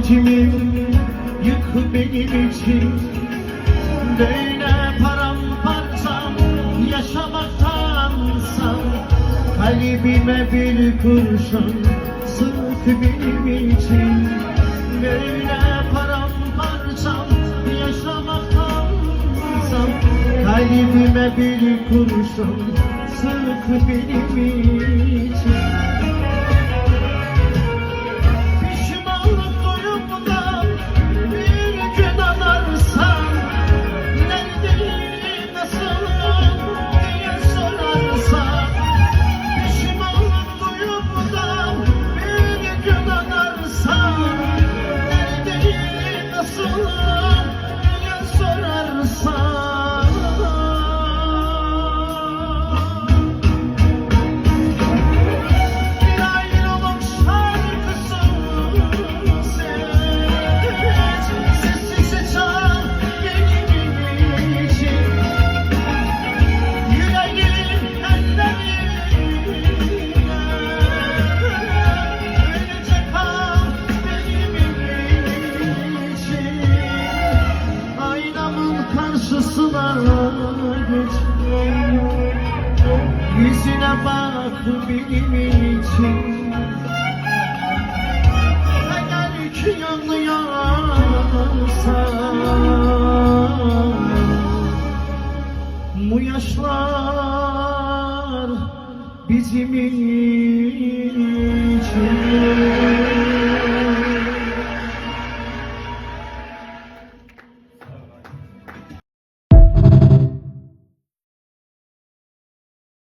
Hasretimi yık benim için. Böyle paramparça yaşamaktansa kalbime bir kurşun sık benim için. Böyle paramparça yaşamaktansa kalbime bir kurşun sık benim için. Karşısına geç, yüzüne bak benim için. Eğer ki yanıyorsa